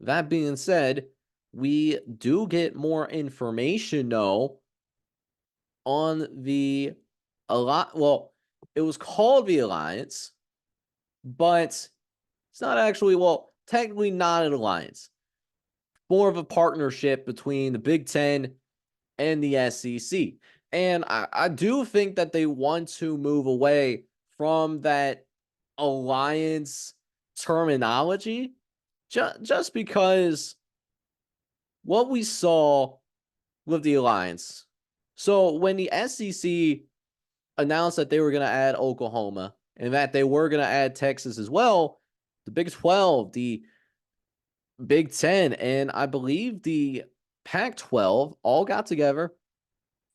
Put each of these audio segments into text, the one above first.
That being said, we do get more information though on the a lot. Well, it was called the Alliance, but it's not actually, well, technically not an alliance. More of a partnership between the Big Ten and the SEC. And I do think that they want to move away from that alliance terminology just because what we saw with the alliance. So when the SEC announced that they were going to add Oklahoma and that they were going to add Texas as well, the Big 12, the Big 10, and I believe the Pac 12 all got together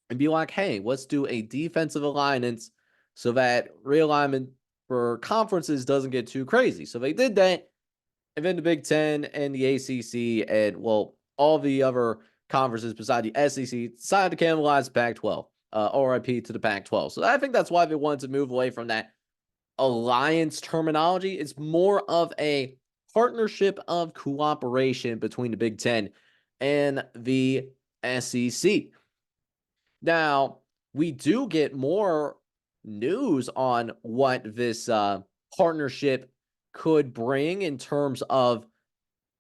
and be like, hey, let's do a defensive alliance so that realignment for conferences doesn't get too crazy. So they did that. And then the Big Ten and the ACC and, well, all the other conferences beside the SEC decided to cannibalize the Pac 12, RIP to the Pac 12. So I think that's why they wanted to move away from that alliance terminology. It's more of a partnership of cooperation between the Big Ten and the SEC. Now, we do get more news on what this partnership could bring in terms of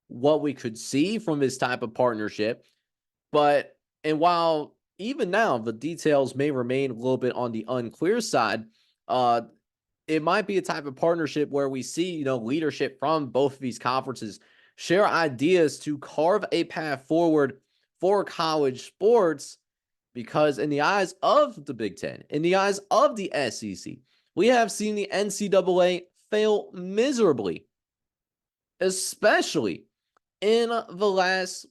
what we could see from this type of partnership. But, and while even now the details may remain a little bit on the unclear side, uh, it might be a type of partnership where we see, leadership from both of these conferences share ideas to carve a path forward for college sports. Because in the eyes of the Big Ten, in the eyes of the SEC, we have seen the NCAA fail miserably, especially in the last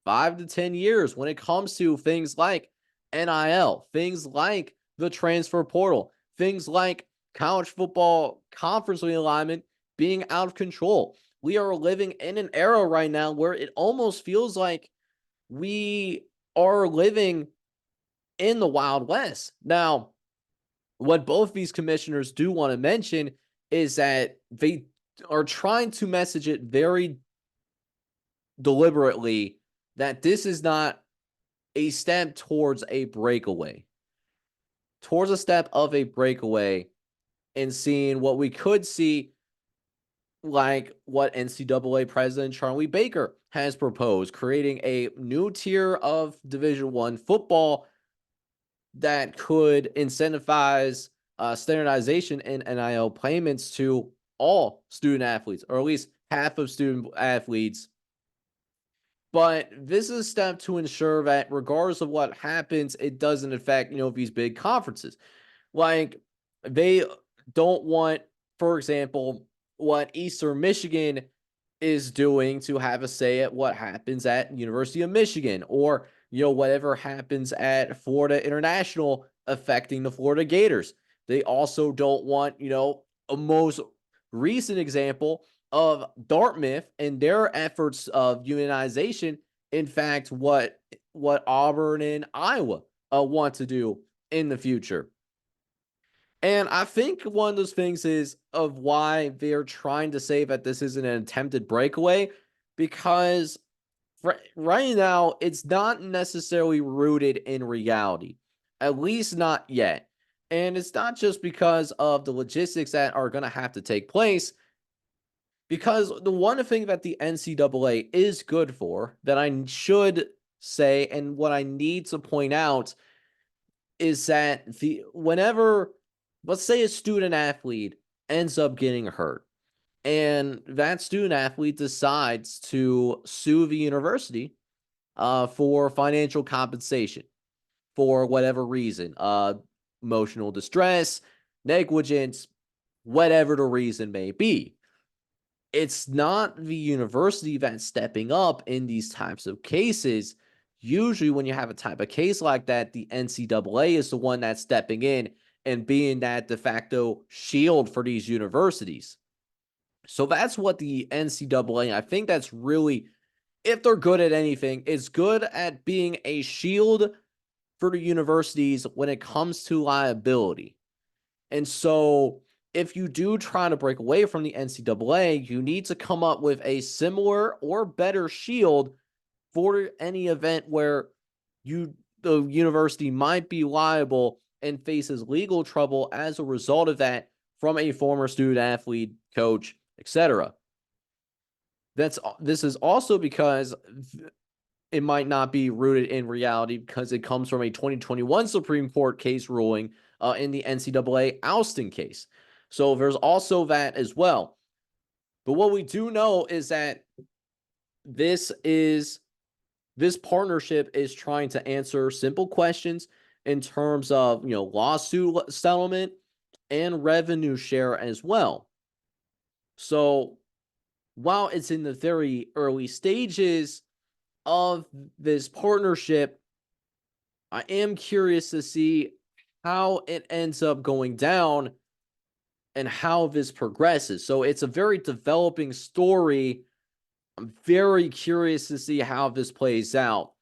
5 to 10 years when it comes to things like NIL, things like the transfer portal, things like college football conference realignment being out of control. We are living in an era right now where it almost feels like we are living in the Wild West. Now, what both these commissioners do want to mention is that they are trying to message it very deliberately that this is not a step towards a breakaway, towards a step of a breakaway, and seeing what we could see, like what NCAA President Charlie Baker has proposed, creating a new tier of Division I football that could incentivize standardization in NIL payments to all student athletes, or at least half of student athletes. But this is a step to ensure that regardless of what happens, it doesn't affect, these big conferences. Like, they don't want, for example, what Eastern Michigan is doing to have a say at what happens at University of Michigan, or whatever happens at Florida International affecting the Florida Gators. They also don't want, a most recent example of Dartmouth and their efforts of unionization. In fact, what Auburn and Iowa want to do in the future. And I think one of those things is of why they're trying to say that this isn't an attempted breakaway, because right now it's not necessarily rooted in reality, at least not yet. And it's not just because of the logistics that are going to have to take place, because the one thing that the NCAA is good for, that I should say, and what I need to point out, is that whenever, let's say, a student athlete ends up getting hurt and that student athlete decides to sue the university for financial compensation for whatever reason, emotional distress, negligence, whatever the reason may be. It's not the university that's stepping up in these types of cases. Usually, when you have a type of case like that, the NCAA is the one that's stepping in and being that de facto shield for these universities. So that's what the NCAA, I think that's really, if they're good at anything, is good at being a shield for the universities when it comes to liability. And so if you do try to break away from the NCAA, you need to come up with a similar or better shield for any event where the university might be liable and faces legal trouble as a result of that from a former student athlete, coach, etc. This is also because it might not be rooted in reality because it comes from a 2021 Supreme Court case ruling in the NCAA ousting case. So there's also that as well. But what we do know is that this partnership is trying to answer simple questions in terms of, lawsuit settlement and revenue share as well. So while it's in the very early stages of this partnership, I am curious to see how it ends up going down and how this progresses. So it's a very developing story. I'm very curious to see how this plays out.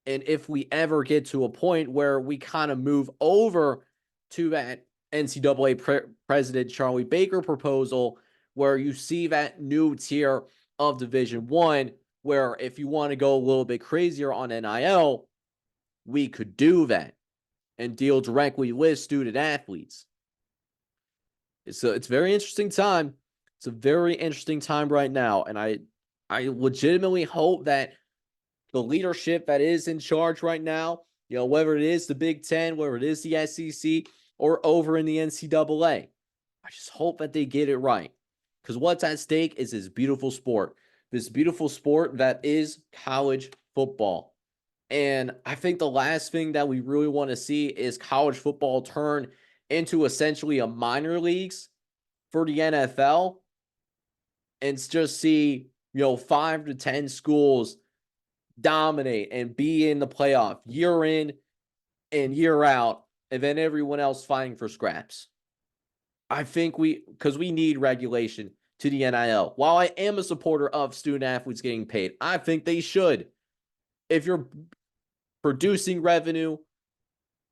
And if we ever get to a point where we kind of move over to that NCAA President Charlie Baker proposal, where you see that new tier of Division I, where if you want to go a little bit crazier on NIL, we could do that and deal directly with student athletes. It's a very interesting time. It's a very interesting time right now. And I legitimately hope that the leadership that is in charge right now, whether it is the Big Ten, whether it is the SEC, or over in the NCAA, I just hope that they get it right. Because what's at stake is this beautiful sport that is college football. And I think the last thing that we really want to see is college football turn into essentially a minor leagues for the NFL and just see, 5 to 10 schools dominate and be in the playoff year in and year out, and then everyone else fighting for scraps. I think because we need regulation to the NIL. While I am a supporter of student athletes getting paid, I think they should. If you're producing revenue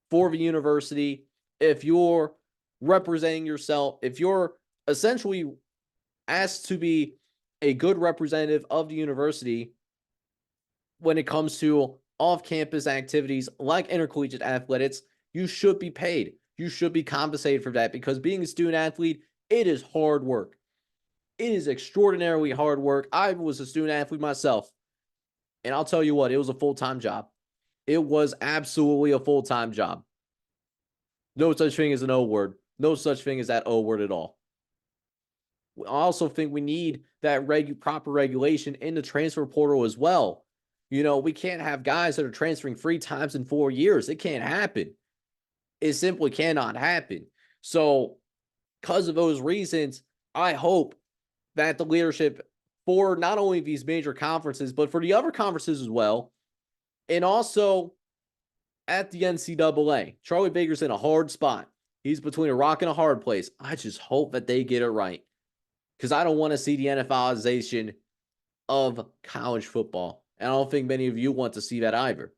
for the university, if you're representing yourself, if you're essentially asked to be a good representative of the university when it comes to off-campus activities like intercollegiate athletics, you should be paid. You should be compensated for that, because being a student athlete, it is hard work. It is extraordinarily hard work. I was a student athlete myself, and I'll tell you what, it was a full-time job. It was absolutely a full-time job. No such thing as an O word. No such thing as that O word at all. I also think we need that proper regulation in the transfer portal as well. We can't have guys that are transferring 3 times in 4 years. It can't happen. It simply cannot happen. So, because of those reasons, I hope that the leadership for not only these major conferences, but for the other conferences as well, and also at the NCAA, Charlie Baker's in a hard spot. He's between a rock and a hard place. I just hope that they get it right, because I don't want to see the NFLization of college football. And I don't think many of you want to see that either.